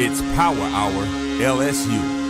It's Power Hour LSU.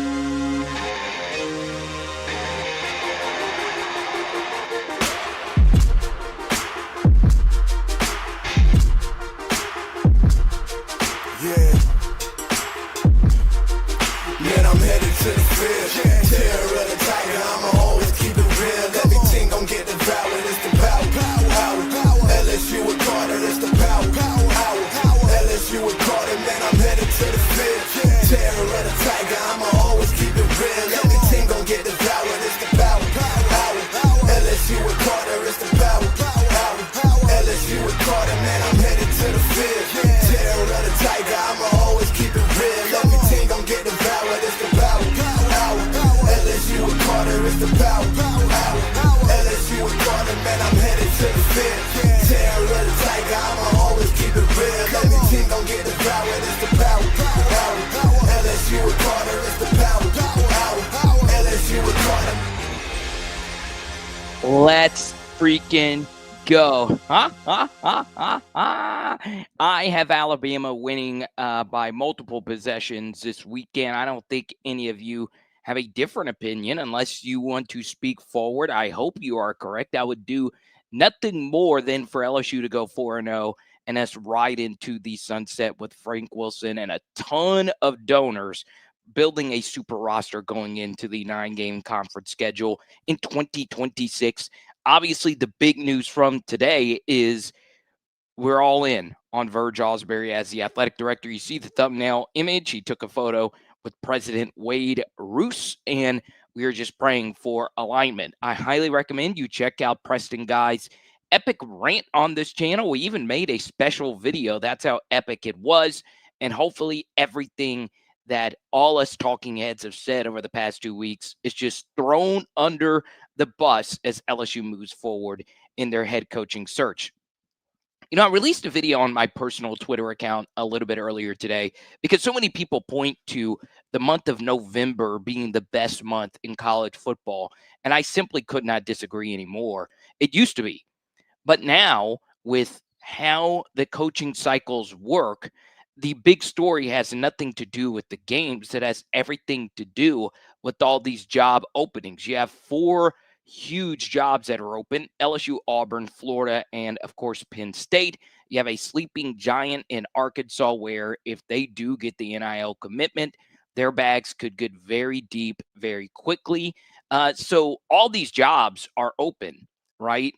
Let's freaking go. I have Alabama winning by multiple possessions this weekend. I don't think any of you have a different opinion unless you want to speak forward. I hope you are correct. I would do nothing more than for LSU to go 4-0 and us ride into the sunset with Frank Wilson and a ton of donors building a super roster going into the 9-game conference schedule in 2026. Obviously, the big news from today is we're all in on Verge Ausberry as the athletic director. You see the thumbnail image. He took a photo with President Wade Roos, and we are just praying for alignment. I highly recommend you check out Preston Guy's epic rant on this channel. We even made a special video. That's how epic it was. And hopefully everything that all us talking heads have said over the past 2 weeks is just thrown under the bus as LSU moves forward in their head coaching search. You know, I released a video on my personal Twitter account a little bit earlier today because so many people point to the month of November being the best month in college football, and I simply could not disagree anymore. It used to be, but now with how the coaching cycles work, the big story has nothing to do with the games. It has everything to do with all these job openings. You have 4 huge jobs that are open: LSU, Auburn, Florida, and of course, Penn State. You have a sleeping giant in Arkansas where if they do get the NIL commitment, their bags could get very deep very quickly. So all these jobs are open, right?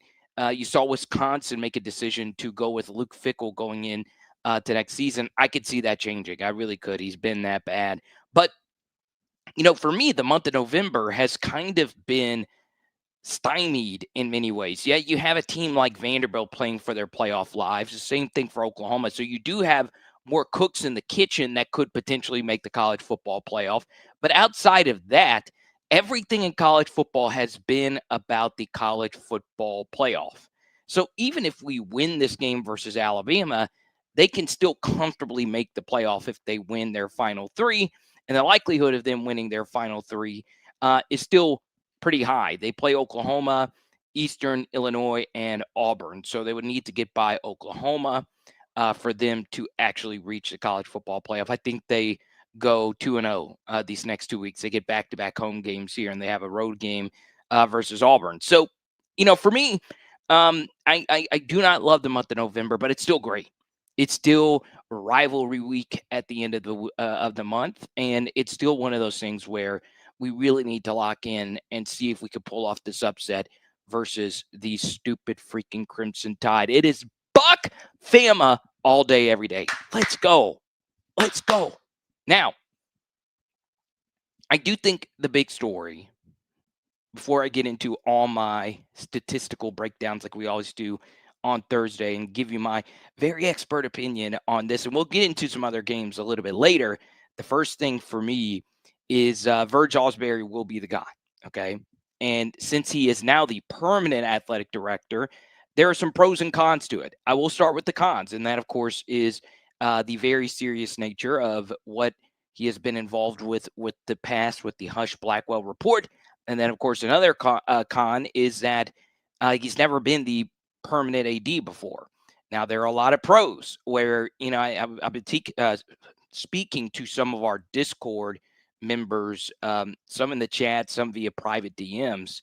You saw Wisconsin make a decision to go with Luke Fickell going in to next season. I could see that changing. I really could. He's been that bad. But, you know, for me, the month of November has kind of been stymied in many ways. Yeah, you have a team like Vanderbilt playing for their playoff lives. The same thing for Oklahoma. So you do have more cooks in the kitchen that could potentially make the college football playoff. But outside of that, everything in college football has been about the college football playoff. So even if we win this game versus Alabama, they can still comfortably make the playoff if they win their final 3. And the likelihood of them winning their final 3 is still pretty high. They play Oklahoma, Eastern Illinois, and Auburn. So they would need to get by Oklahoma for them to actually reach the college football playoff. I think they go 2-0 these next 2 weeks. They get back-to-back home games here, and they have a road game versus Auburn. So, you know, for me, I do not love the month of November, but it's still great. It's still rivalry week at the end of the month, and it's still one of those things where we really need to lock in and see if we could pull off this upset versus the stupid freaking Crimson Tide. It is Buck Fama all day, every day. Let's go. Let's go. Now, I do think the big story, before I get into all my statistical breakdowns like we always do on Thursday and give you my very expert opinion on this, and we'll get into some other games a little bit later, the first thing for me is Verge Ausberry will be the guy, okay? And since he is now the permanent athletic director, there are some pros and cons to it. I will start with the cons, and that, of course, is the very serious nature of what he has been involved with the past, with the Hush Blackwell report. And then, of course, another con is that he's never been the permanent AD before. Now, there are a lot of pros where, you know, I've been speaking to some of our Discord members, some in the chat, some via private DMs,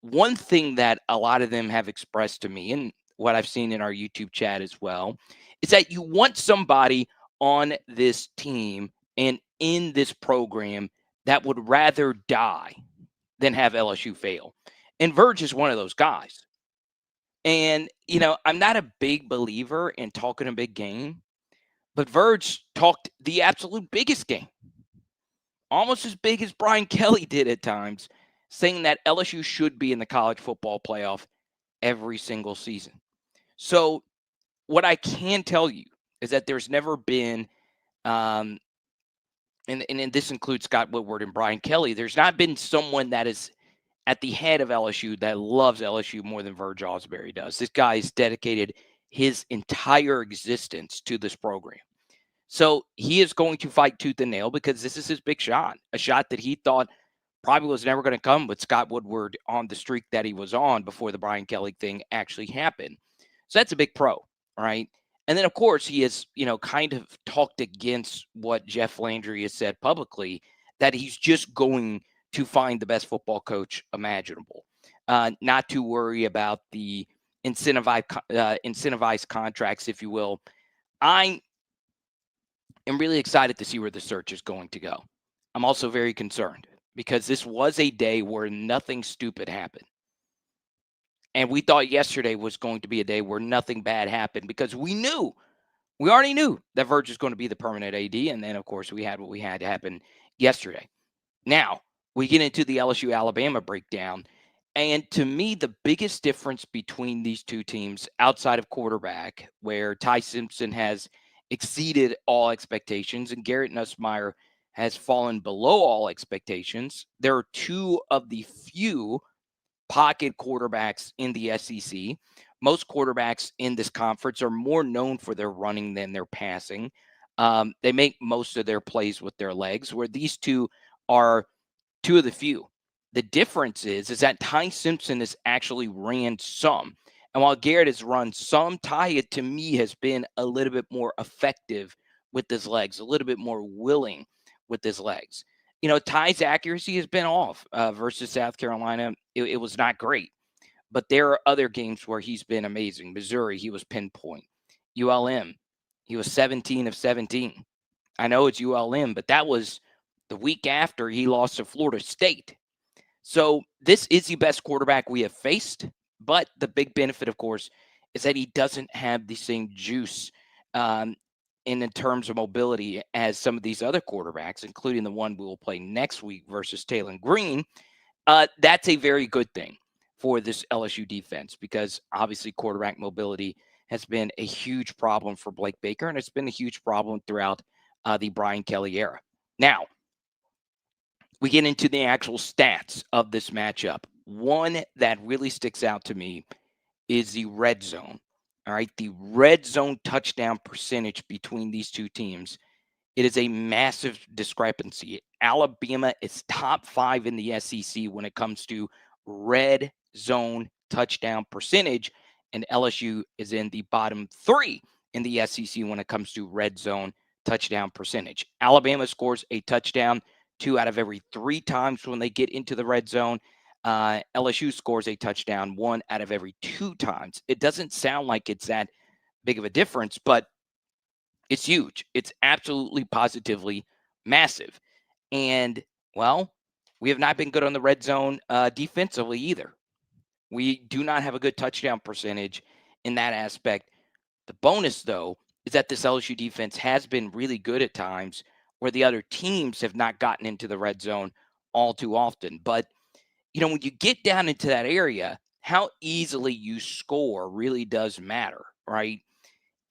one thing that a lot of them have expressed to me, and what I've seen in our YouTube chat as well, is that you want somebody on this team and in this program that would rather die than have LSU fail. And Verge is one of those guys. And, I'm not a big believer in talking a big game, but Verge talked the absolute biggest game, almost as big as Brian Kelly did at times, saying that LSU should be in the college football playoff every single season. So, what I can tell you is that there's never been, and this includes Scott Woodward and Brian Kelly, there's not been someone that is at the head of LSU that loves LSU more than Verge Ausberry does. This guy has dedicated his entire existence to this program. So he is going to fight tooth and nail because this is his big shot, a shot that he thought probably was never going to come with Scott Woodward on the streak that he was on before the Brian Kelly thing actually happened. So that's a big pro, right? And then, of course, he has, kind of talked against what Jeff Landry has said publicly, that he's just going to find the best football coach imaginable, not to worry about the incentivized contracts, if you will. I am really excited to see where the search is going to go. I'm also very concerned because this was a day where nothing stupid happened. And we thought yesterday was going to be a day where nothing bad happened because we already knew that Verge is going to be the permanent AD. And then, of course, we had what we had to happen yesterday. Now, we get into the LSU-Alabama breakdown. And to me, the biggest difference between these two teams outside of quarterback, where Ty Simpson has exceeded all expectations and Garrett Nussmeier has fallen below all expectations, there are two of the few pocket quarterbacks in the SEC. Most quarterbacks in this conference are more known for their running than their passing. They make most of their plays with their legs, where these two are two of the few. The difference is that Ty Simpson has actually ran some. And while Garrett has run some, Ty, to me, has been a little bit more effective with his legs, a little bit more willing with his legs. Ty's accuracy has been off versus South Carolina. It was not great. But there are other games where he's been amazing. Missouri, he was pinpoint. ULM, he was 17 of 17. I know it's ULM, but that was the week after he lost to Florida State. So this is the best quarterback we have faced. But the big benefit, of course, is that he doesn't have the same juice in terms of mobility as some of these other quarterbacks, including the one we will play next week versus Taylor Green. That's a very good thing for this LSU defense because obviously quarterback mobility has been a huge problem for Blake Baker, and it's been a huge problem throughout the Brian Kelly era. Now, we get into the actual stats of this matchup. One that really sticks out to me is the red zone. All right, the red zone touchdown percentage between these two teams. It is a massive discrepancy. Alabama is top 5 in the SEC when it comes to red zone touchdown percentage, and LSU is in the bottom 3 in the SEC when it comes to red zone touchdown percentage. Alabama scores a touchdown 2 out of every 3 times when they get into the red zone. LSU scores a touchdown 1 out of every 2 times. It doesn't sound like it's that big of a difference, but it's huge. It's absolutely positively massive. And, well, we have not been good on the red zone defensively either. We do not have a good touchdown percentage in that aspect. The bonus, though, is that this LSU defense has been really good at times where the other teams have not gotten into the red zone all too often. But, when you get down into that area, how easily you score really does matter, right?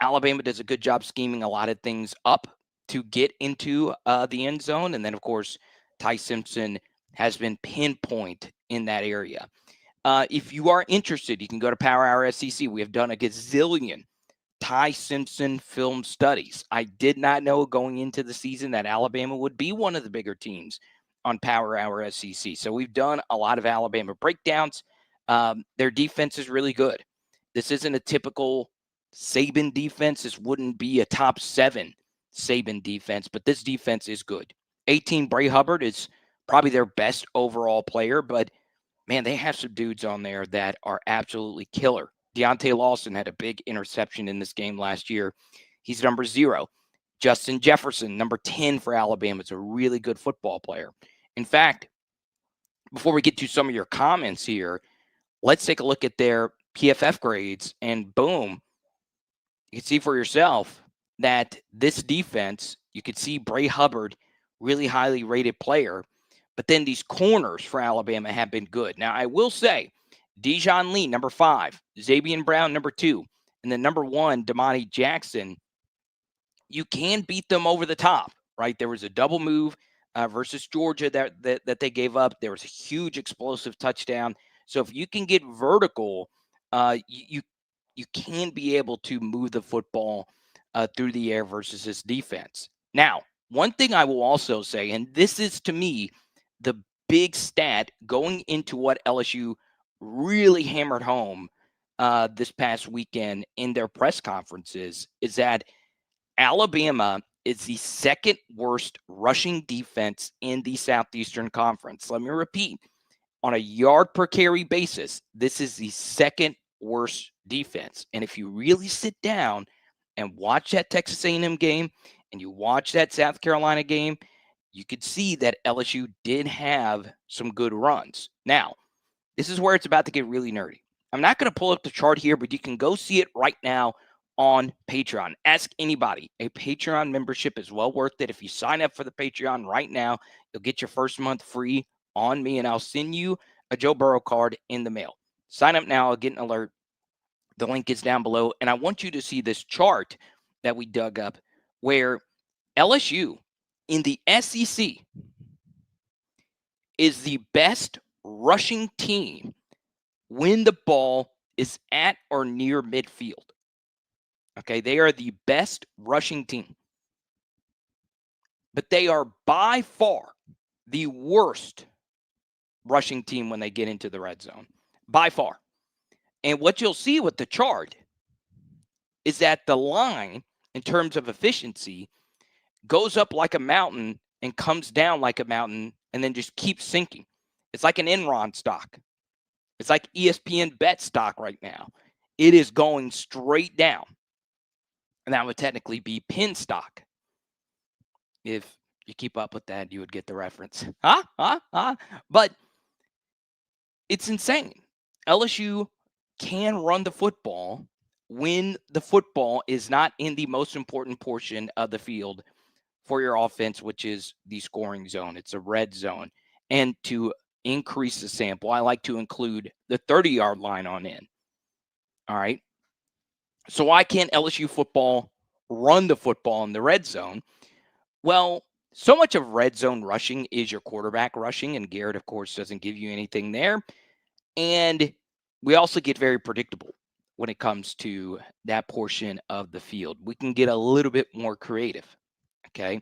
Alabama does a good job scheming a lot of things up to get into the end zone. And then, of course, Ty Simpson has been pinpoint in that area. If you are interested, you can go to Power Hour SEC. We have done a gazillion Ty Simpson film studies. I did not know going into the season that Alabama would be one of the bigger teams on Power Hour SEC. So we've done a lot of Alabama breakdowns. Their defense is really good. This isn't a typical Saban defense. This wouldn't be a top 7 Saban defense, but this defense is good. 18, Bray Hubbard is probably their best overall player, but man, they have some dudes on there that are absolutely killer. Deontay Lawson had a big interception in this game last year. He's number 0. Justin Jefferson, number 10 for Alabama, is a really good football player. In fact, before we get to some of your comments here, let's take a look at their PFF grades, and boom, you can see for yourself that this defense, you could see Bray Hubbard, really highly rated player, but then these corners for Alabama have been good. Now, I will say, Dijon Lee, number 5, Xavier Brown, number 2, and then number 1, Damani Jackson, you can beat them over the top, right? There was a double move versus Georgia that they gave up. There was a huge explosive touchdown. So if you can get vertical, you can be able to move the football through the air versus this defense. Now, one thing I will also say, and this is to me the big stat going into what LSU really hammered home this past weekend in their press conferences, is that Alabama is the second worst rushing defense in the Southeastern Conference. Let me repeat, on a yard per carry basis, this is the second worst defense. And if you really sit down and watch that Texas A&M game and you watch that South Carolina game, you could see that LSU did have some good runs. Now, this is where it's about to get really nerdy. I'm not going to pull up the chart here, but you can go see it right now on Patreon. Ask anybody. A Patreon membership is well worth it. If you sign up for the Patreon right now, you'll get your first month free on me, and I'll send you a Joe Burrow card in the mail. Sign up now. I'll get an alert. The link is down below, and I want you to see this chart that we dug up where LSU in the SEC is the best rushing team when the ball is at or near midfield. Okay, they are the best rushing team. But they are by far the worst rushing team when they get into the red zone. By far. And what you'll see with the chart is that the line, in terms of efficiency, goes up like a mountain and comes down like a mountain and then just keeps sinking. It's like an Enron stock. It's like ESPN bet stock right now. It is going straight down. And that would technically be pin stock. If you keep up with that, you would get the reference. But it's insane. LSU can run the football when the football is not in the most important portion of the field for your offense, which is the scoring zone. It's a red zone. And to increase the sample, I like to include the 30-yard line on in. All right. So why can't LSU football run the football in the red zone? Well, so much of red zone rushing is your quarterback rushing, and Garrett, of course, doesn't give you anything there. And we also get very predictable when it comes to that portion of the field. We can get a little bit more creative, okay?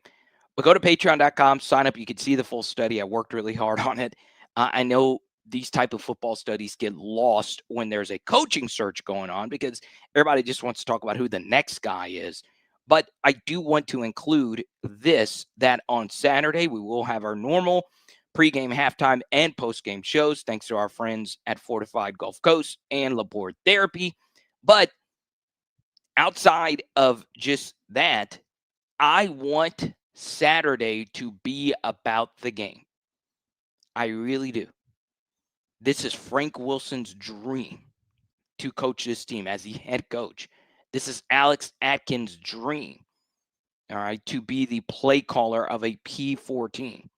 But go to patreon.com, sign up. You can see the full study. I worked really hard on it. I know these type of football studies get lost when there's a coaching search going on because everybody just wants to talk about who the next guy is. But I do want to include this, that on Saturday, we will have our normal pregame, halftime, and postgame shows, thanks to our friends at Fortified Gulf Coast and Labor Therapy. But outside of just that, I want Saturday to be about the game. I really do. This is Frank Wilson's dream to coach this team as the head coach. This is Alex Atkins' dream, all right, to be the play caller of a P4 team.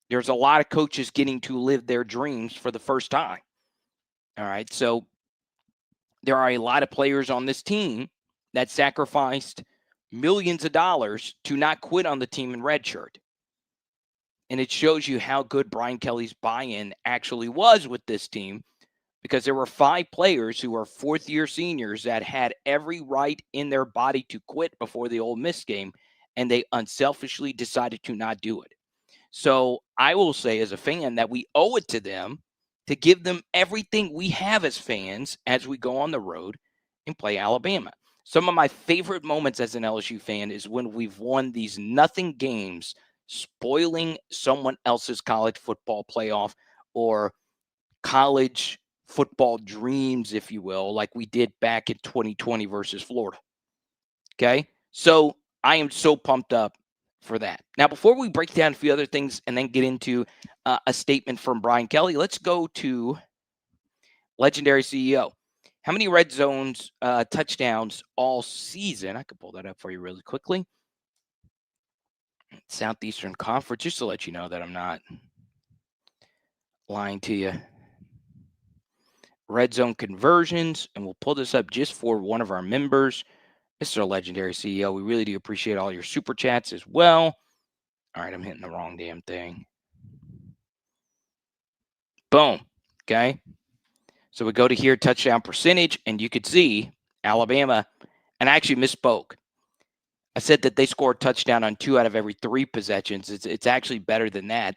There's a lot of coaches getting to live their dreams for the first time, all right? So there are a lot of players on this team that sacrificed millions of dollars to not quit on the team in redshirt. And it shows you how good Brian Kelly's buy-in actually was with this team, because there were 5 players who were fourth-year seniors that had every right in their body to quit before the Ole Miss game, and they unselfishly decided to not do it. So I will say as a fan that we owe it to them to give them everything we have as fans as we go on the road and play Alabama. Some of my favorite moments as an LSU fan is when we've won these nothing games, spoiling someone else's college football playoff or college football dreams, if you will, like we did back in 2020 versus Florida. Okay. So I am so pumped up for that. Now, before we break down a few other things and then get into a statement from Brian Kelly, let's go to legendary CEO. How many red zones touchdowns all season? I could pull that up for you really quickly. Southeastern Conference, just to let you know that I'm not lying to you. Red zone conversions, and we'll pull this up just for one of our members, Mr. Legendary CEO. We really do appreciate all your super chats as well. All right, I'm hitting the wrong damn thing. Boom. Okay. So we go to here, touchdown percentage, and you could see Alabama, and I actually misspoke. I said that they scored touchdown on 2 out of every 3 possessions. It's actually better than that.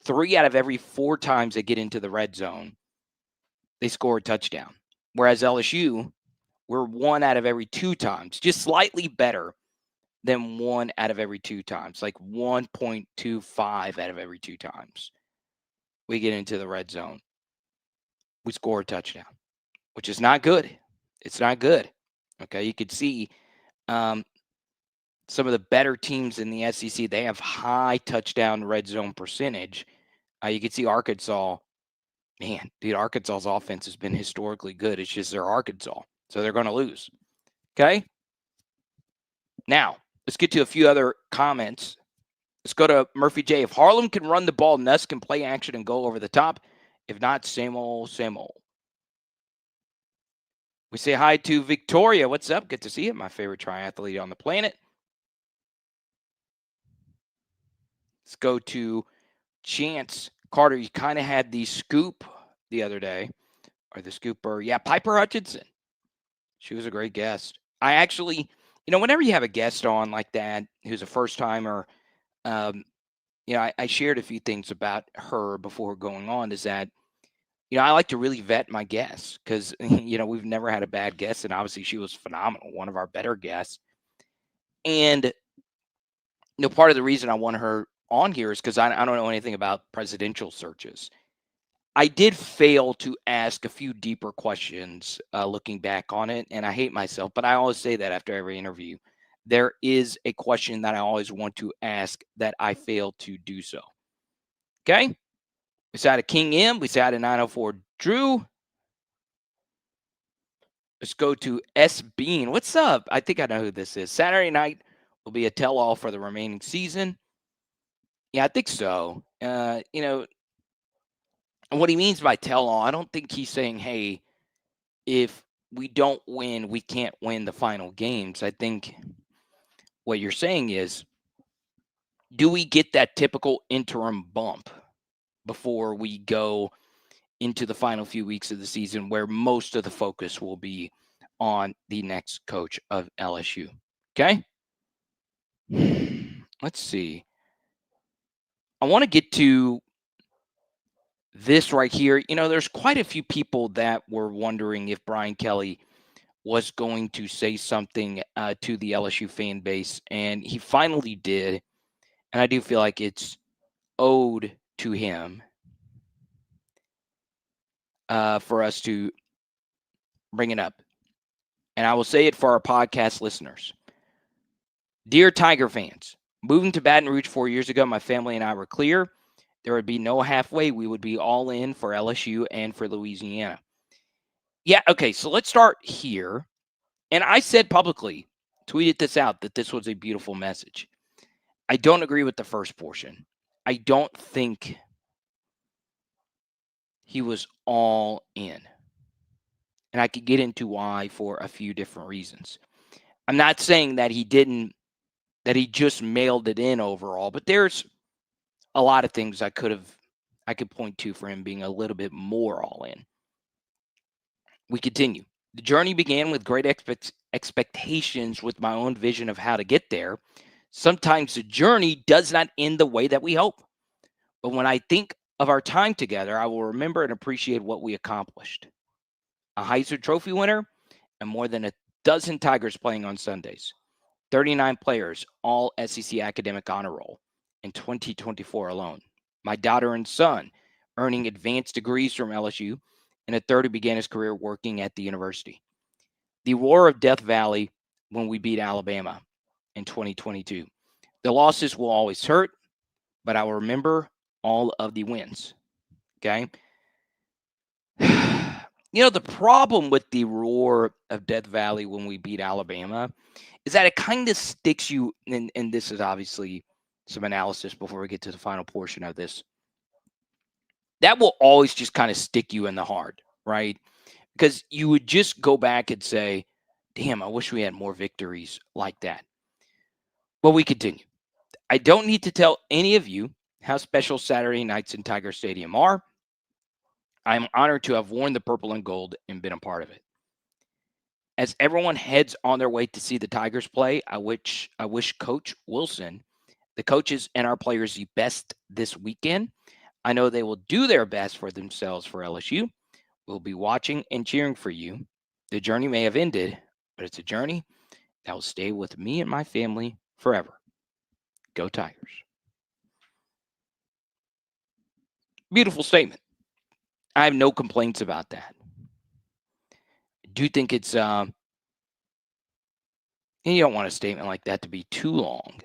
3 out of every 4 times they get into the red zone, they score a touchdown. Whereas LSU, we're 1 out of every 2 times, just slightly better than 1 out of every 2 times, like 1.25 out of every 2 times we get into the red zone. We score a touchdown, which is not good. It's not good. Okay, you could see some of the better teams in the SEC, they have high touchdown red zone percentage. You can see Arkansas, man, dude, Arkansas's offense has been historically good. It's just they're Arkansas, so they're going to lose. Okay? Now, let's get to a few other comments. Let's go to Murphy J. If Harlem can run the ball, Nuss can play action and go over the top. If not, same old, same old. We say hi to Victoria. What's up? Good to see you, my favorite triathlete on the planet. Let's go to Chance Carter. You kind of had the scoop the other day, or the scooper. Yeah, Piper Hutchinson. She was a great guest. I actually, whenever you have a guest on like that, who's a first timer, I shared a few things about her before going on. Is that, I like to really vet my guests because, we've never had a bad guest, and obviously she was phenomenal, one of our better guests. And part of the reason I want her on here is because I don't know anything about presidential searches. I did fail to ask a few deeper questions looking back on it, and I hate myself, but I always say that after every interview. There is a question that I always want to ask that I fail to do so. Okay? We side of King M. We side of 904 Drew. Let's go to S. Bean. What's up? I think I know who this is. Saturday night will be a tell-all for the remaining season. Yeah, I think so. What he means by tell-all, I don't think he's saying, hey, if we don't win, we can't win the final games. I think what you're saying is, do we get that typical interim bump before we go into the final few weeks of the season where most of the focus will be on the next coach of LSU? Okay? Let's see. I want to get to this right here. There's quite a few people that were wondering if Brian Kelly was going to say something to the LSU fan base, and he finally did. And I do feel like it's owed to him for us to bring it up. And I will say it for our podcast listeners. Dear Tiger fans, moving to Baton Rouge 4 years ago, my family and I were clear. There would be no halfway. We would be all in for LSU and for Louisiana. Yeah, okay, so let's start here. And I said publicly, tweeted this out, that this was a beautiful message. I don't agree with the first portion. I don't think he was all in. And I could get into why for a few different reasons. I'm not saying that he just mailed it in overall, but there's a lot of things I could point to for him being a little bit more all in. We continue. The journey began with great expectations with my own vision of how to get there. Sometimes the journey does not end the way that we hope. But when I think of our time together, I will remember and appreciate what we accomplished. A Heisman Trophy winner and more than dozen Tigers playing on Sundays, 39 players, all SEC academic honor roll in 2024 alone. My daughter and son earning advanced degrees from LSU, and a third who began his career working at the university. The roar of Death Valley when we beat Alabama in 2022. The losses will always hurt, but I will remember all of the wins. Okay. The problem with the roar of Death Valley when we beat Alabama is that it kind of sticks you, and this is obviously some analysis before we get to the final portion of this. That will always just kind of stick you in the heart, right? Because you would just go back and say, damn, I wish we had more victories like that. Well, we continue. I don't need to tell any of you how special Saturday nights in Tiger Stadium are. I am honored to have worn the purple and gold and been a part of it. As everyone heads on their way to see the Tigers play, I wish Coach Wilson, the coaches, and our players the best this weekend. I know they will do their best for themselves for LSU. We'll be watching and cheering for you. The journey may have ended, but it's a journey that will stay with me and my family forever. Go Tigers. Beautiful statement. I have no complaints about that. I do think it's, you don't want a statement like that to be too long.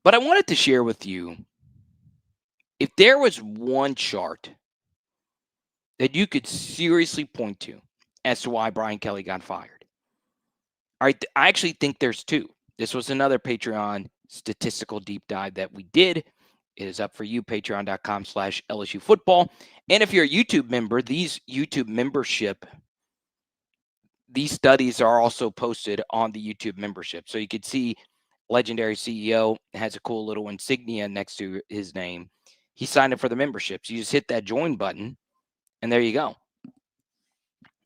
But I wanted to share with you, if there was one chart that you could seriously point to as to why Brian Kelly got fired, I actually think there's two. This was another Patreon statistical deep dive that we did. It is up for you, patreon.com/LSU football. And if you're a YouTube member, these YouTube membership, these studies are also posted on the YouTube membership. So you could see legendary CEO has a cool little insignia next to his name. He signed up for the membership. So you just hit that join button, and there you go.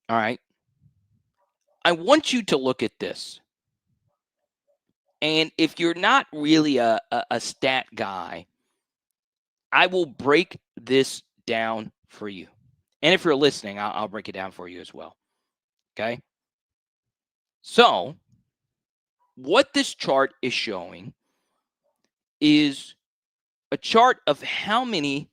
All right. I want you to look at this. And if you're not really a stat guy, I will break this down for you. And if you're listening, I'll break it down for you as well. Okay. So, what this chart is showing is a chart of how many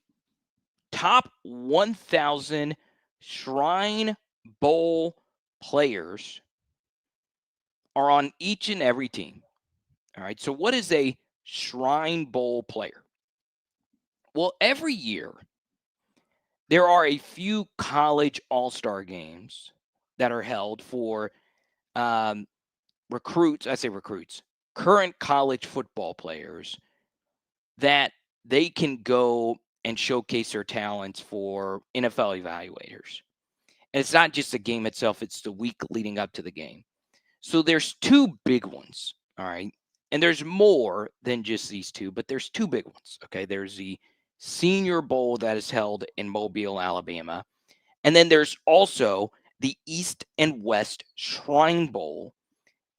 top 1,000 Shrine Bowl players are on each and every team. All right. So, what is a Shrine Bowl player? Well, every year, there are a few college all-star games that are held for recruits. I say recruits, current college football players that they can go and showcase their talents for NFL evaluators. And it's not just the game itself, it's the week leading up to the game. So there's two big ones, all right? And there's more than just these two, but there's two big ones, okay? There's the Senior Bowl that is held in Mobile, Alabama. And then there's also the East and West Shrine Bowl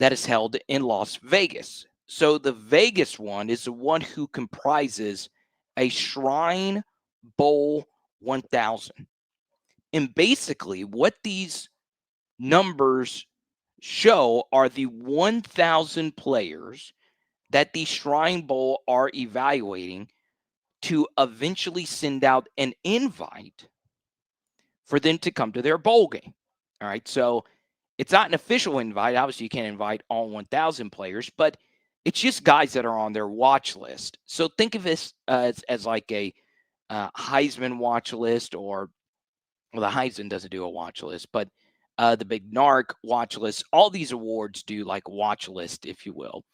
that is held in Las Vegas. So the Vegas one is the one who comprises a Shrine Bowl 1000. And basically, what these numbers show are the 1,000 players that the Shrine Bowl are evaluating to eventually send out an invite for them to come to their bowl game. All right. So it's not an official invite. Obviously, you can't invite all 1,000 players, but it's just guys that are on their watch list. So think of this as like a Heisman watch list, or, well, the Heisman doesn't do a watch list, but the Big Narc watch list. All these awards do like watch list, if you will.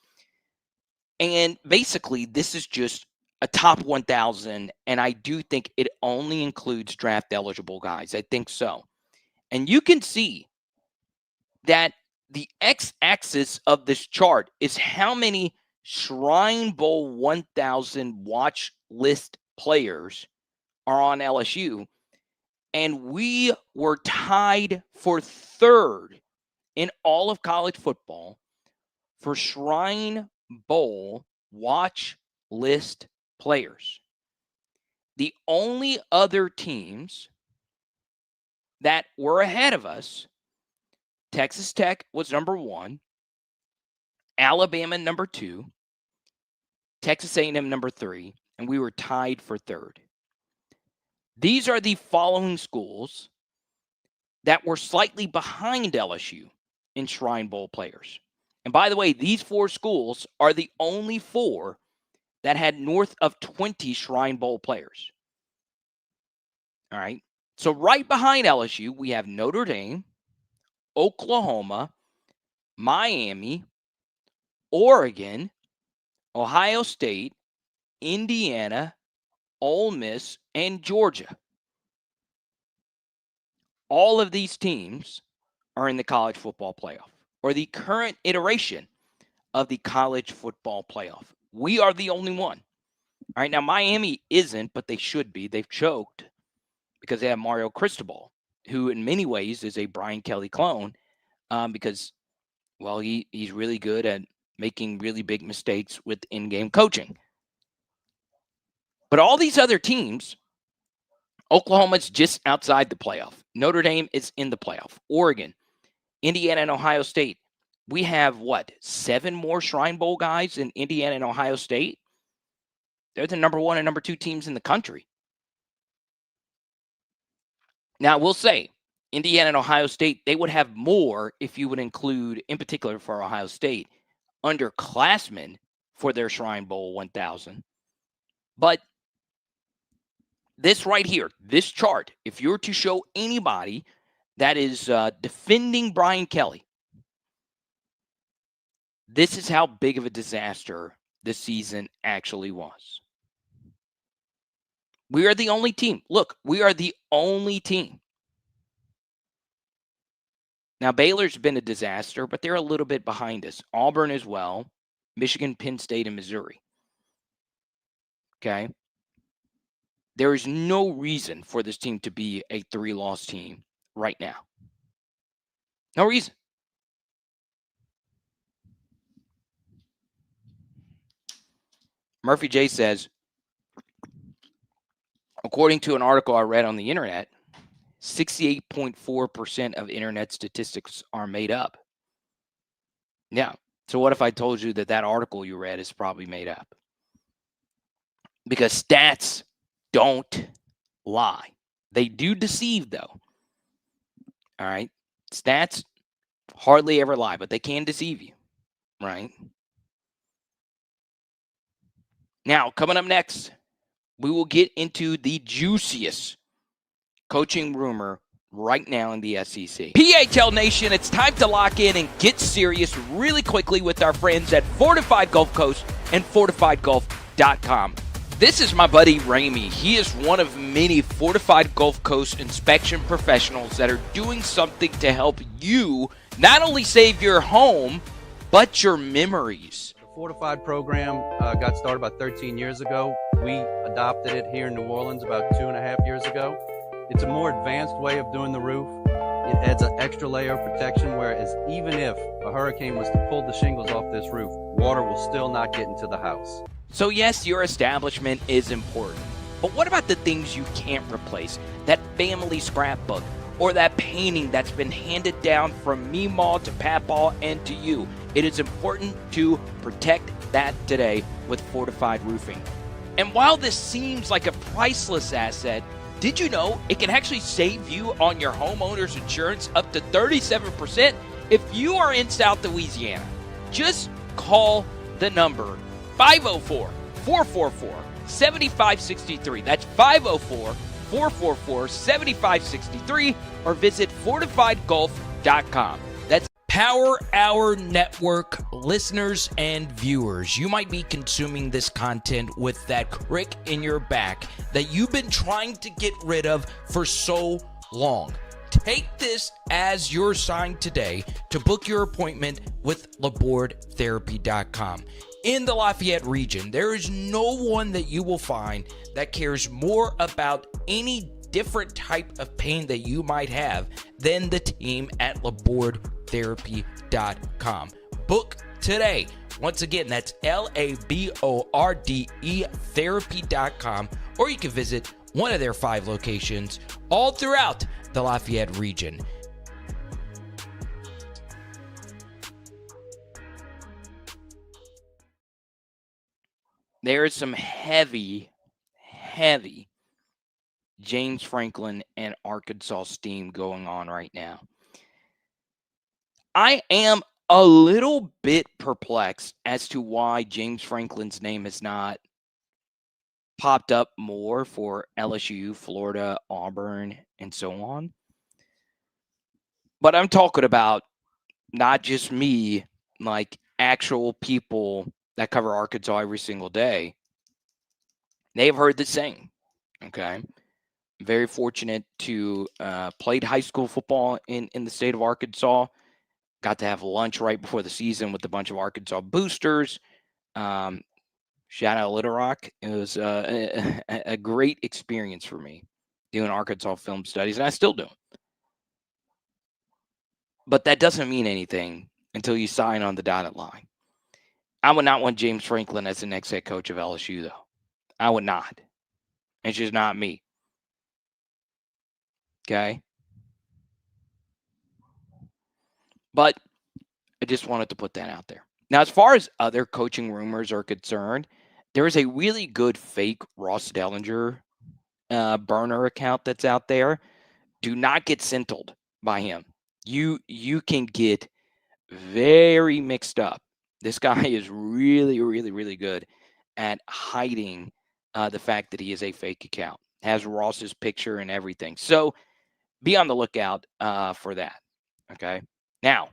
And basically, this is just a top 1,000, and I do think it only includes draft eligible guys. I think so. And you can see that the x-axis of this chart is how many Shrine Bowl 1,000 watch list players are on LSU. And we were tied for third in all of college football for Shrine Bowl watch list players. The only other teams that were ahead of us, Texas Tech was number 1, Alabama number 2, Texas A&M number 3, and we were tied for 3rd. These are the following schools that were slightly behind LSU in Shrine Bowl players. And by the way, these 4 schools are the only 4 that had north of 20 Shrine Bowl players. All right. So right behind LSU, we have Notre Dame, Oklahoma, Miami, Oregon, Ohio State, Indiana, Ole Miss, and Georgia. All of these teams are in the college football playoff, or the current iteration of the college football playoff. We are the only one. All right, now Miami isn't, but they should be. They've choked because they have Mario Cristobal, who in many ways is a Brian Kelly clone because, well, he's really good at making really big mistakes with in-game coaching. But all these other teams, Oklahoma's just outside the playoff. Notre Dame is in the playoff. Oregon, Indiana, and Ohio State. We have, 7 more Shrine Bowl guys in Indiana and Ohio State? They're the number 1 and number 2 teams in the country. Now, we'll say, Indiana and Ohio State, they would have more if you would include, in particular for Ohio State, underclassmen for their Shrine Bowl 1000. But this right here, this chart, if you were to show anybody that is defending Brian Kelly, this is how big of a disaster this season actually was. We are the only team. Look, we are the only team. Now, Baylor's been a disaster, but they're a little bit behind us. Auburn as well. Michigan, Penn State, and Missouri. Okay? There is no reason for this team to be a 3-loss team right now. No reason. Murphy J says, according to an article I read on the internet, 68.4% of internet statistics are made up. Yeah. So what if I told you that article you read is probably made up? Because stats don't lie. They do deceive, though. All right? Stats hardly ever lie, but they can deceive you. Right? Now, coming up next, we will get into the juiciest coaching rumor right now in the SEC. PHL Nation, it's time to lock in and get serious really quickly with our friends at Fortified Gulf Coast and FortifiedGulf.com. This is my buddy Ramey. He is one of many Fortified Gulf Coast inspection professionals that are doing something to help you not only save your home, but your memories. The Fortified program got started about 13 years ago. We adopted it here in New Orleans about 2.5 years ago. It's a more advanced way of doing the roof. It adds an extra layer of protection, whereas even if a hurricane was to pull the shingles off this roof, water will still not get into the house. So yes, your establishment is important, but what about the things you can't replace? That family scrapbook or that painting that's been handed down from Meemaw to Papaw and to you. It is important to protect that today with Fortified Roofing. And while this seems like a priceless asset, did you know it can actually save you on your homeowner's insurance up to 37% if you are in South Louisiana? Just call the number 504-444-7563. That's 504-444-7563 or visit FortifiedGulf.com. That's Power Hour Network listeners and viewers. You might be consuming this content with that crick in your back that you've been trying to get rid of for so long. Take this as your sign today to book your appointment with LabordTherapy.com. In the Lafayette region, there is no one that you will find that cares more about any different type of pain that you might have than the team at LabordTherapy.com. Book today. Once again, that's LABORDE therapy.com, or you can visit one of their 5 locations, all throughout the Lafayette region. There is some heavy James Franklin and Arkansas steam going on right now. I am a little bit perplexed as to why James Franklin's name has not popped up more for LSU, Florida, Auburn, and so on. But I'm talking about not just me, like actual people that cover Arkansas every single day. They've heard the same. Okay. Very fortunate to played high school football in the state of Arkansas. Got to have lunch right before the season with a bunch of Arkansas boosters. Shout out Little Rock. It was a great experience for me doing Arkansas film studies, and I still do. But that doesn't mean anything until you sign on the dotted line. I would not want James Franklin as the next head coach of LSU, though. I would not. It's just not me. Okay? But I just wanted to put that out there. Now, as far as other coaching rumors are concerned, there is a really good fake Ross Dellinger burner account that's out there. Do not get sentled by him. You can get very mixed up. This guy is really, really, really good at hiding the fact that he is a fake account. Has Ross's picture and everything. So be on the lookout for that. Okay. Now,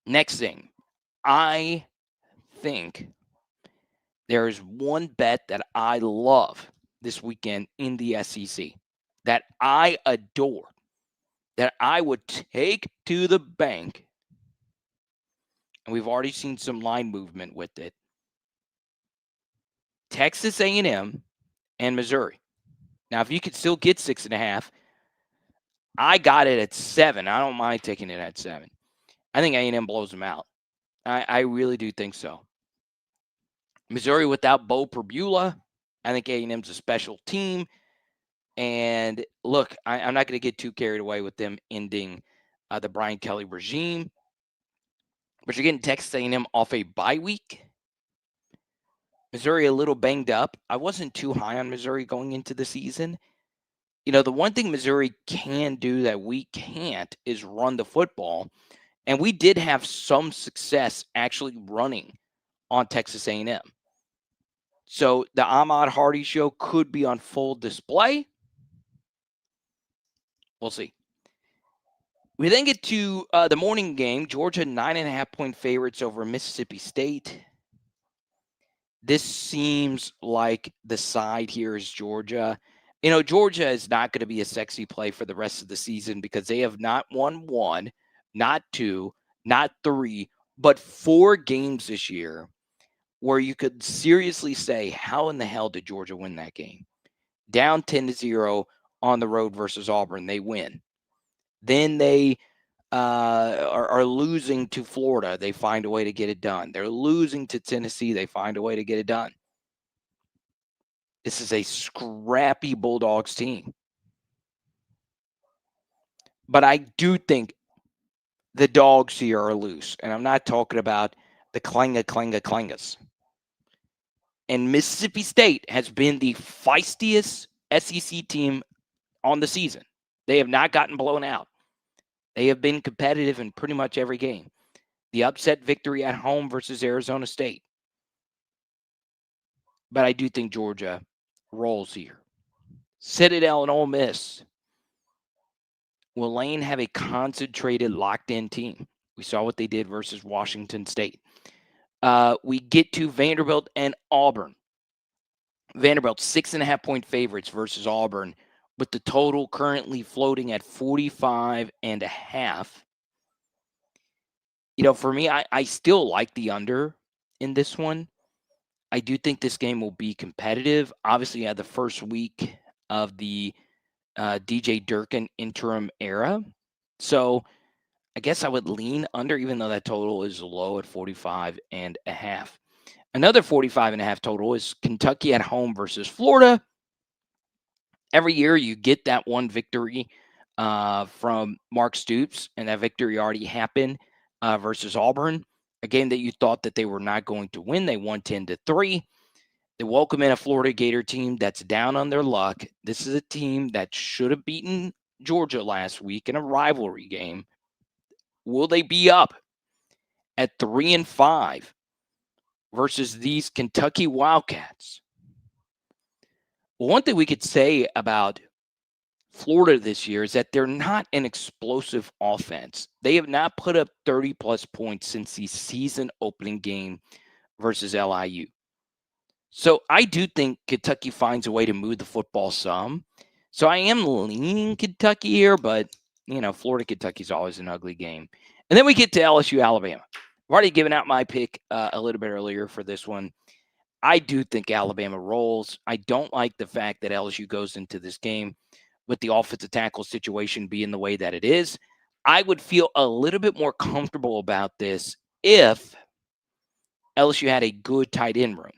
next thing. I think there is one bet that I love this weekend in the SEC that I adore, that I would take to the bank. And we've already seen some line movement with it. Texas A&M and Missouri. Now, if you could still get 6.5, I got it at 7. I don't mind taking it at 7. I think A&M blows them out. I really do think so. Missouri without Bo Perbula, I think A&M's a special team. And look, I'm not going to get too carried away with them ending the Brian Kelly regime. But you're getting Texas A&M off a bye week. Missouri a little banged up. I wasn't too high on Missouri going into the season. You know, the one thing Missouri can do that we can't is run the football. And we did have some success actually running on Texas A&M. So the Ahmad Hardy show could be on full display. We'll see. We then get to the morning game. Georgia 9.5-point favorites over Mississippi State. This seems like the side here is Georgia. You know, Georgia is not going to be a sexy play for the rest of the season because they have not won 1, not 2, not 3, but 4 games this year where you could seriously say, how in the hell did Georgia win that game? Down 10-0 on the road versus Auburn, they win. Then they are losing to Florida. They find a way to get it done. They're losing to Tennessee. They find a way to get it done. This is a scrappy Bulldogs team. But I do think the dogs here are loose. And I'm not talking about the clangas. And Mississippi State has been the feistiest SEC team on the season. They have not gotten blown out. They have been competitive in pretty much every game. The upset victory at home versus Arizona State. But I do think Georgia rolls here. Citadel and Ole Miss. Will Lane have a concentrated, locked-in team? We saw what they did versus Washington State. We get to Vanderbilt and Auburn. Vanderbilt 6.5-point favorites versus Auburn, with the total currently floating at 45.5. You know, for me, I still like the under in this one. I do think this game will be competitive. Obviously, the first week of the DJ Durkin interim era. So I guess I would lean under, even though that total is low at 45.5. Another 45.5 total is Kentucky at home versus Florida. every year you get that one victory from Mark Stoops, and that victory already happened versus Auburn, a game that you thought that they were not going to win. They won 10-3. They welcome in a Florida Gator team that's down on their luck. This is a team that should have beaten Georgia last week in a rivalry game. Will they be up at 3-5 versus these Kentucky Wildcats? Well, one thing we could say about Florida this year is that they're not an explosive offense. They have not put up 30-plus points since the season opening game versus LIU. So I do think Kentucky finds a way to move the football some. So I am leaning Kentucky here, but, Florida-Kentucky is always an ugly game. And then we get to LSU, Alabama. I've already given out my pick a little bit earlier for this one. I do think Alabama rolls. I don't like the fact that LSU goes into this game with the offensive tackle situation being the way that it is. I would feel a little bit more comfortable about this if LSU had a good tight end room.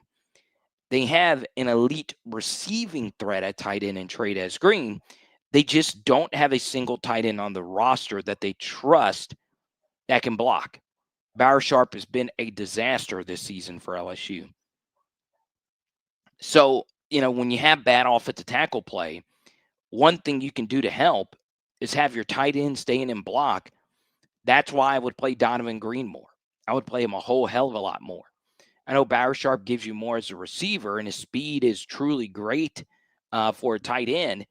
They have an elite receiving threat at tight end in Trey'Dez Green. They just don't have a single tight end on the roster that they trust that can block. Bauer Sharp has been a disaster this season for LSU. So, when you have bad offensive tackle play, one thing you can do to help is have your tight end staying in block. That's why I would play Donovan Green more. I would play him a whole hell of a lot more. I know Bauer Sharp gives you more as a receiver, and his speed is truly great for a tight end.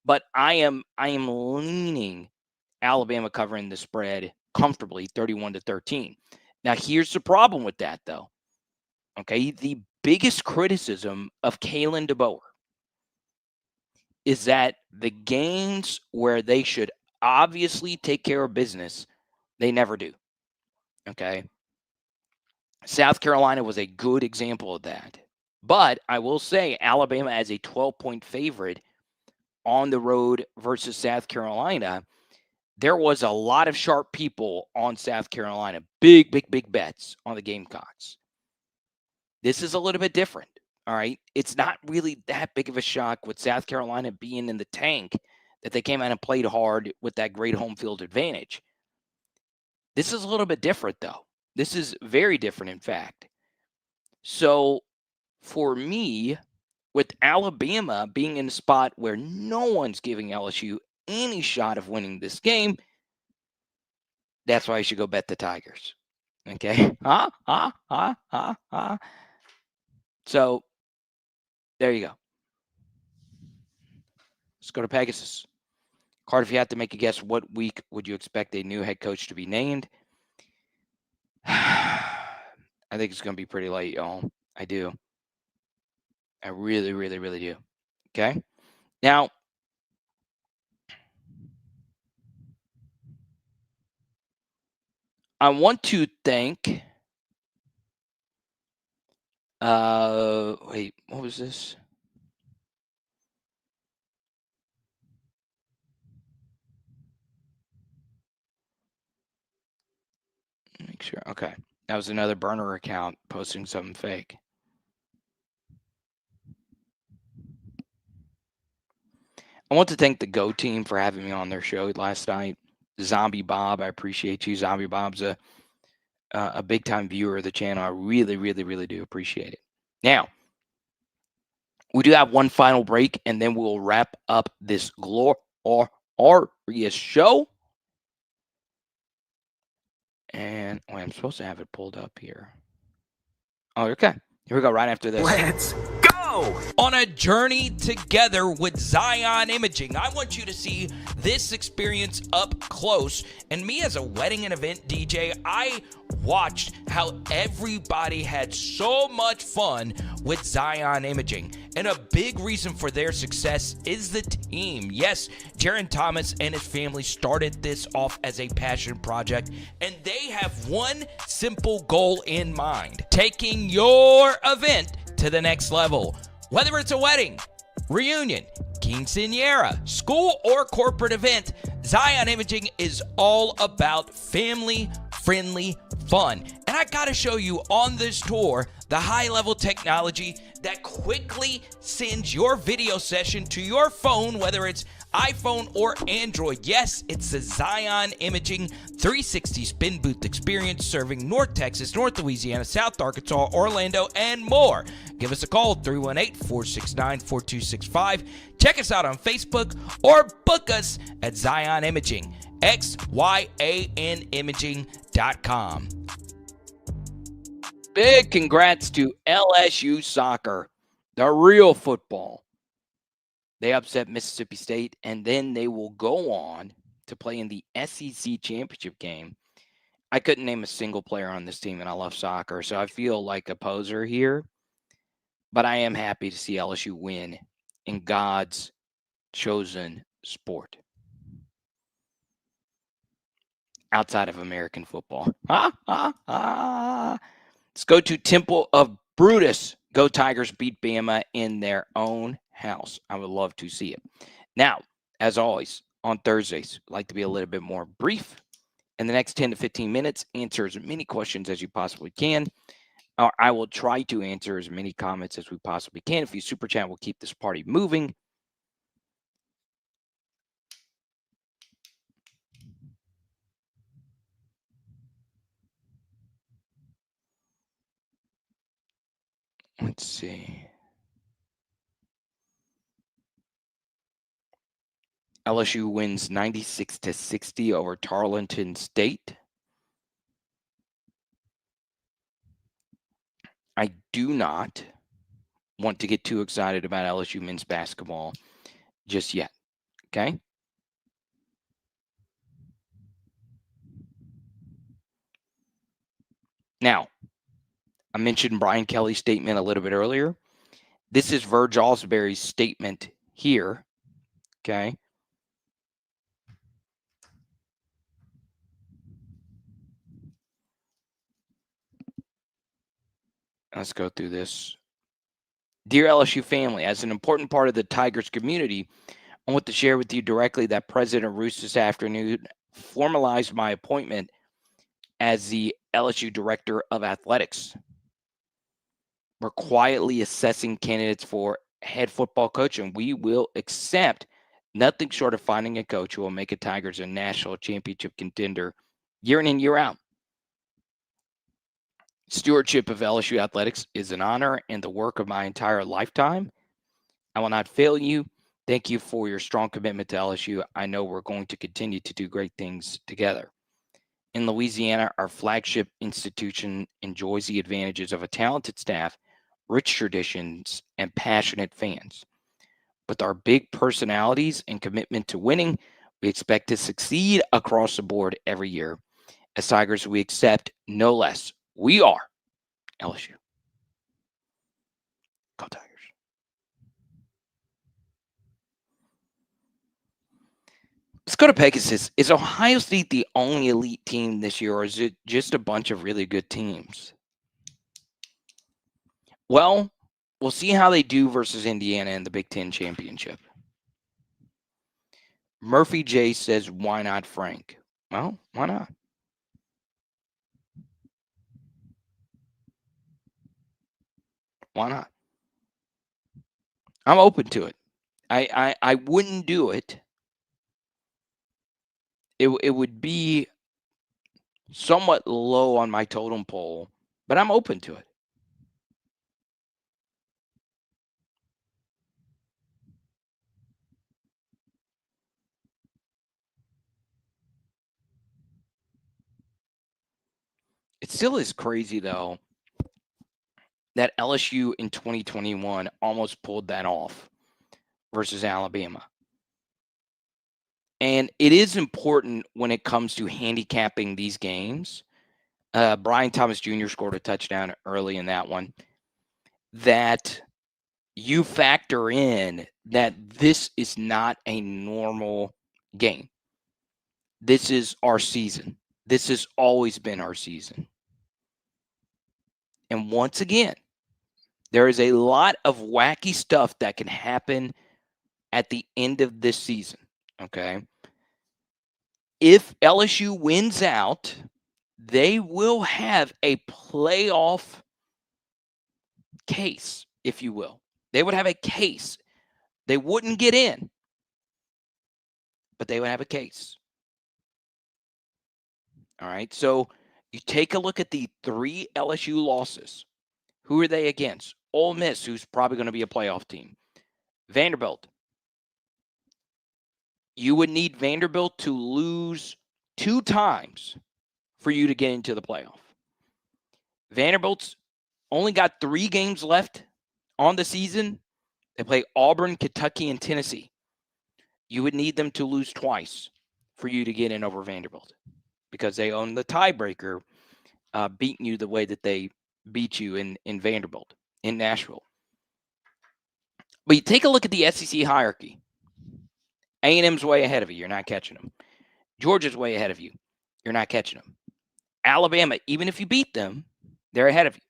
But I am leaning Alabama covering the spread comfortably, 31-13. Now, here's the problem with that, though. Okay, the biggest criticism of Kalen DeBoer is that the games where they should obviously take care of business, they never do. Okay. South Carolina was a good example of that. But I will say Alabama as a 12-point favorite on the road versus South Carolina, there was a lot of sharp people on South Carolina. Big bets on the Gamecocks. This is a little bit different. All right. It's not really that big of a shock with South Carolina being in the tank that they came out and played hard with that great home field advantage. This is a little bit different, though. This is very different, in fact. So for me, with Alabama being in a spot where no one's giving LSU any shot of winning this game, that's why you should go bet the Tigers. Okay? So there you go. Let's go to Pegasus. Carter, if you had to make a guess, what week would you expect a new head coach to be named? I think it's going to be pretty late, y'all. I do. I really, really, really do. Okay? Now, I want to thank... wait, what was this? Make sure. Okay. That was another burner account posting something fake. I want to thank the Go team for having me on their show last night. Zombie Bob, I appreciate you. Zombie Bob's a big time viewer of the channel. I really, really, really do appreciate it. Now, we do have one final break, and then we'll wrap up this glorious show. And I'm supposed to have it pulled up here. Oh, okay. Here we go, right after this. Let's go! On a journey together with Zion Imaging, I want you to see this experience up close. And me as a wedding and event DJ, I watched how everybody had so much fun with Zion Imaging. And a big reason for their success is the team. Yes, Jaron Thomas and his family started this off as a passion project, and they have one simple goal in mind: taking your event to the next level. Whether it's a wedding, reunion, quinceañera, school, or corporate event, Zion Imaging is all about family-friendly fun. And I I got to show you on this tour the high-level technology that quickly sends your video session to your phone, whether it's iPhone or Android. Yes, it's the Zion Imaging 360 spin booth experience serving North Texas, North Louisiana, South Arkansas, Orlando, and more. Give us a call, 318-469-4265. Check us out on Facebook or book us at Zion Imaging, XYANimaging.com. Big congrats to LSU soccer, the real football. They upset Mississippi State, and then they will go on to play in the SEC championship game. I couldn't name a single player on this team, and I love soccer, so I feel like a poser here. But I am happy to see LSU win in God's chosen sport outside of American football. Let's go to Temple of Brutus. Go Tigers beat Bama in their own house. I would love to see it. Now, as always, on Thursdays, I like to be a little bit more brief. In the next 10 to 15 minutes, answer as many questions as you possibly can. Or I will try to answer as many comments as we possibly can. If you super chat, we'll keep this party moving. Let's see. LSU wins 96-60 over Tarleton State. I do not want to get too excited about LSU men's basketball just yet. Okay? Now, I mentioned Brian Kelly's statement a little bit earlier. This is Verge Ausberry's statement here. Okay? Let's go through this. Dear LSU family, as an important part of the Tigers community, I want to share with you directly that President Roos this afternoon formalized my appointment as the LSU Director of Athletics. We're quietly assessing candidates for head football coach, and we will accept nothing short of finding a coach who will make a Tigers a national championship contender year in and year out. Stewardship of LSU athletics is an honor and the work of my entire lifetime. I will not fail you. Thank you for your strong commitment to LSU. I know we're going to continue to do great things together. In Louisiana, our flagship institution enjoys the advantages of a talented staff, rich traditions, and passionate fans. With our big personalities and commitment to winning, we expect to succeed across the board every year. As Tigers, we accept no less. We are LSU. Go Tigers. Let's go to Pegasus. Is Ohio State the only elite team this year, or is it just a bunch of really good teams? Well, we'll see how they do versus Indiana in the Big Ten Championship. Murphy J says, why not Frank? Well, why not? Why not? I'm open to it. I wouldn't do it. It would be somewhat low on my totem pole, but I'm open to it. It still is crazy, though, that LSU in 2021 almost pulled that off versus Alabama. And it is important when it comes to handicapping these games. Brian Thomas Jr. scored a touchdown early in that one. That you factor in that this is not a normal game. This is our season. This has always been our season. And once again, there is a lot of wacky stuff that can happen at the end of this season, okay? If LSU wins out, they will have a playoff case, if you will. They would have a case. They wouldn't get in, but they would have a case. All right. So you take a look at the 3 LSU losses. Who are they against? Ole Miss, who's probably going to be a playoff team. Vanderbilt. You would need Vanderbilt to lose 2 times for you to get into the playoff. Vanderbilt's only got 3 games left on the season. They play Auburn, Kentucky, and Tennessee. You would need them to lose twice for you to get in over Vanderbilt because they own the tiebreaker, beating you the way that they beat you in Vanderbilt, in Nashville. But you take a look at the SEC hierarchy. A&M's way ahead of you. You're not catching them. Georgia's way ahead of you. You're not catching them. Alabama, even if you beat them, they're ahead of you.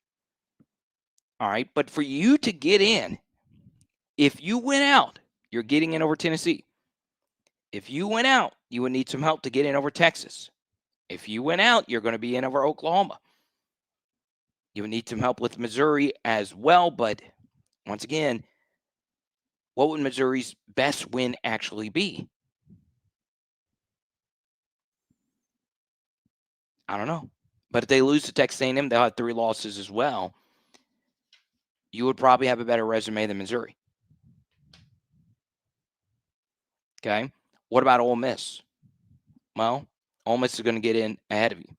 All right. But for you to get in, if you win out, you're getting in over Tennessee. If you win out, you would need some help to get in over Texas. If you win out, you're going to be in over Oklahoma. You would need some help with Missouri as well. But once again, what would Missouri's best win actually be? I don't know. But if they lose to Texas A&M, they'll have 3 losses as well. You would probably have a better resume than Missouri. Okay. What about Ole Miss? Well, Ole Miss is going to get in ahead of you.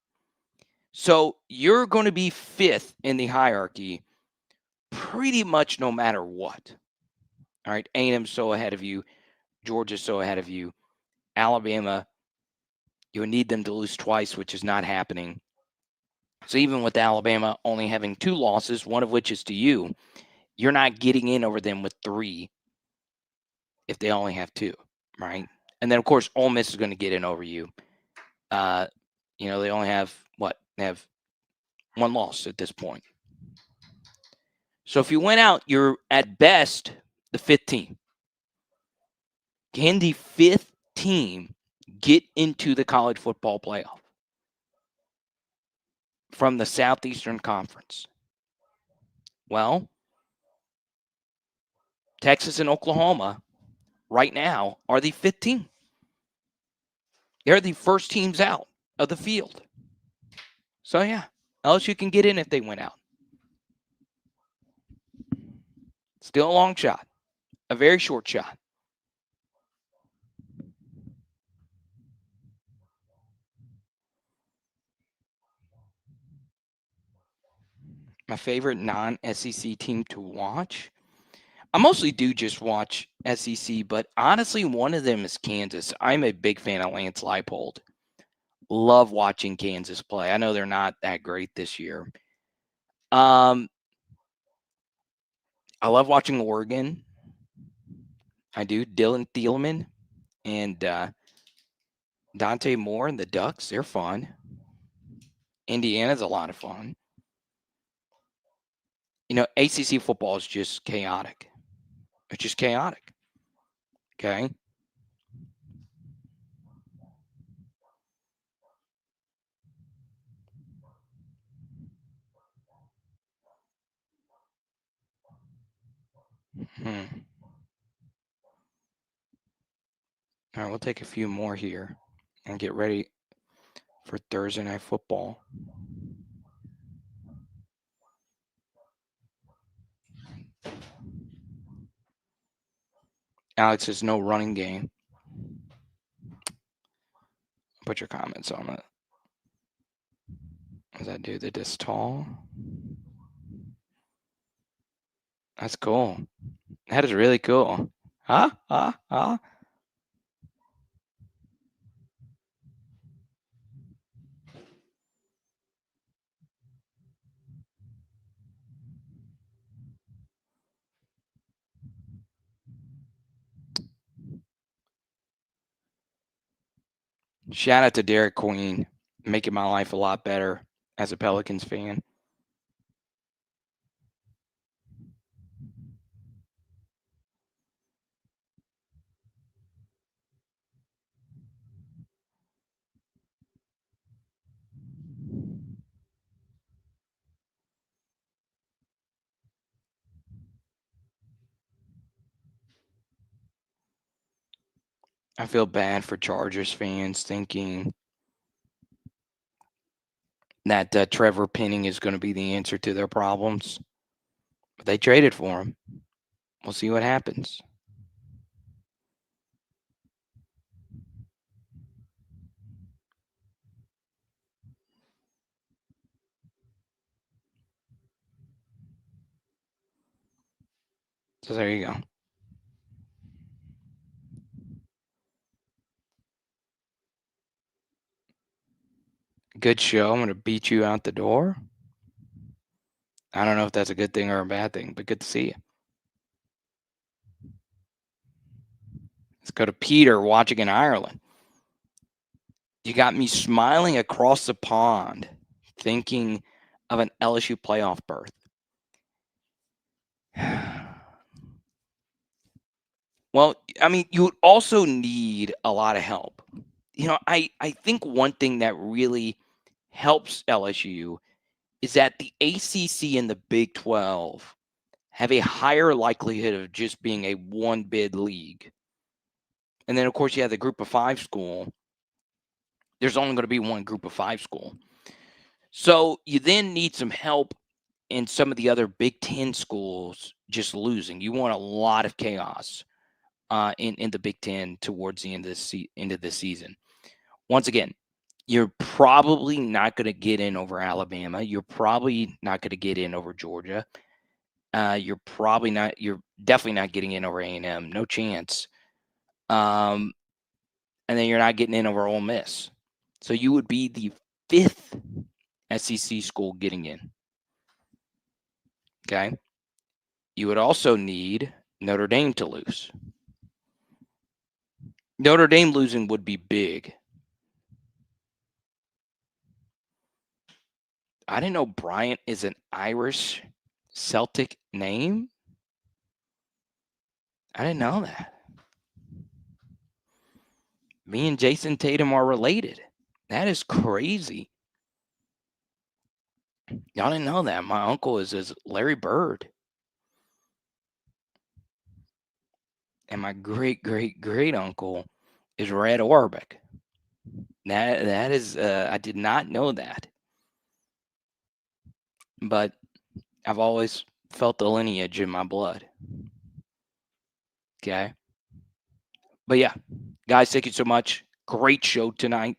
So you're going to be 5th in the hierarchy pretty much no matter what. All right. A&M's so ahead of you. Georgia's so ahead of you. Alabama, you would need them to lose twice, which is not happening. So even with Alabama only having 2 losses, one of which is to you, you're not getting in over them with 3 if they only have 2, right? And then, of course, Ole Miss is going to get in over you. They only have, They have 1 loss at this point. So if you went out, you're at best the 5th team. Can the 5th team get into the college football playoff from the Southeastern Conference? Well, Texas and Oklahoma right now are the 5th team. They're the first teams out of the field. So, yeah, LSU can get in if they win out. Still a long shot, a very short shot. My favorite non-SEC team to watch? I mostly do just watch SEC, but honestly, one of them is Kansas. I'm a big fan of Lance Leipold. Love watching Kansas play. I know they're not that great this year. I love watching Oregon. I do. Dylan Thielman and Dante Moore and the Ducks. They're fun. Indiana's a lot of fun. ACC football is just chaotic. It's just chaotic. Okay. All right, we'll take a few more here and get ready for Thursday Night Football. Alex says no running game. Put your comments on it. What does that do? That is tall. That's cool. That is really cool. Huh? Shout out to Derek Queen, making my life a lot better as a Pelicans fan. I feel bad for Chargers fans thinking that Trevor Penning is going to be the answer to their problems. But they traded for him. We'll see what happens. So there you go. Good show. I'm going to beat you out the door. I don't know if that's a good thing or a bad thing, but good to see you. Let's go to Peter watching in Ireland. You got me smiling across the pond, thinking of an LSU playoff berth. Well, I mean, you would also need a lot of help. You know, I think one thing that really helps LSU is that the ACC and the Big 12 have a higher likelihood of just being a one-bid league. And then, of course, you have the Group of Five school. There's only going to be one Group of Five school. So you then need some help in some of the other Big 10 schools just losing. You want a lot of chaos in the Big 10 towards the end of the season. Once again, you're probably not going to get in over Alabama. You're probably not going to get in over Georgia. You're definitely not getting in over A&M. No chance. And then you're not getting in over Ole Miss. So you would be the 5th SEC school getting in. Okay. You would also need Notre Dame to lose. Notre Dame losing would be big. I didn't know Bryant is an Irish Celtic name. I didn't know that. Me and Jason Tatum are related. That is crazy. Y'all didn't know that. My uncle is Larry Bird. And my great uncle is Red Orbeck. That is I did not know that. But I've always felt the lineage in my blood. Okay. But yeah, guys, thank you so much. Great show tonight.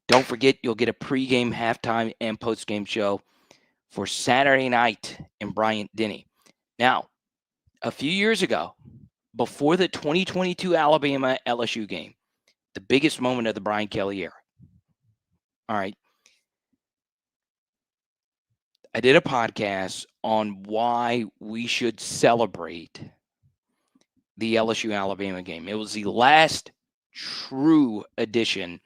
Don't forget, you'll get a pregame, halftime, and postgame show for Saturday night in Bryant-Denny. Now, a few years ago, before the 2022 Alabama LSU game, the biggest moment of the Brian Kelly era. All right. I did a podcast on why we should celebrate the LSU Alabama game. It was the last true edition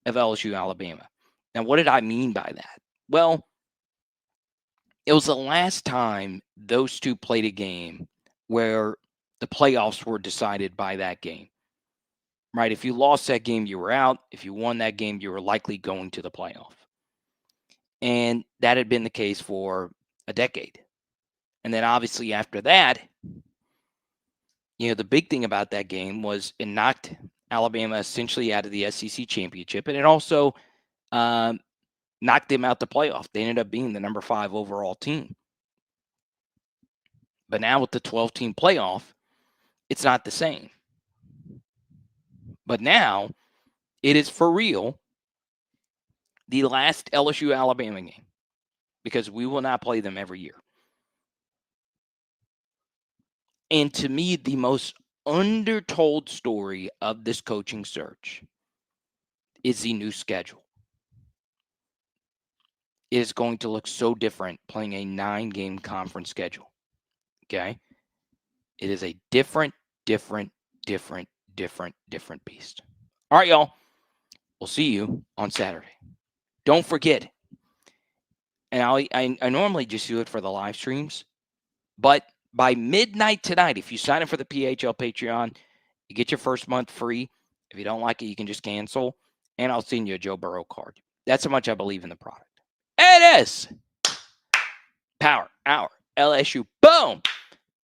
of LSU Alabama. Now, what did I mean by that? Well, it was the last time those two played a game where the playoffs were decided by that game. Right? If you lost that game, you were out. If you won that game, you were likely going to the playoff. And that had been the case for a decade. And then obviously after that, the big thing about that game was it knocked Alabama essentially out of the SEC championship. And it also knocked them out the playoff. They ended up being the number 5 overall team. But now with the 12-team playoff, it's not the same. But now it is for real the last LSU Alabama game because we will not play them every year. And to me, the most undertold story of this coaching search is the new schedule. It is going to look so different playing a 9-game conference schedule. Okay? It is a different beast. All right, y'all. We'll see you on Saturday. Don't forget, and I normally just do it for the live streams, but by midnight tonight, if you sign up for the PHL Patreon, you get your first month free. If you don't like it, you can just cancel, and I'll send you a Joe Burrow card. That's how much I believe in the product. It is Power Hour LSU. Boom!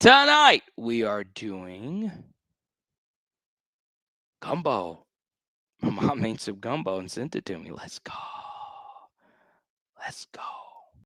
Tonight, we are doing Gumbo. My mom made some gumbo and sent it to me. Let's go. Let's go.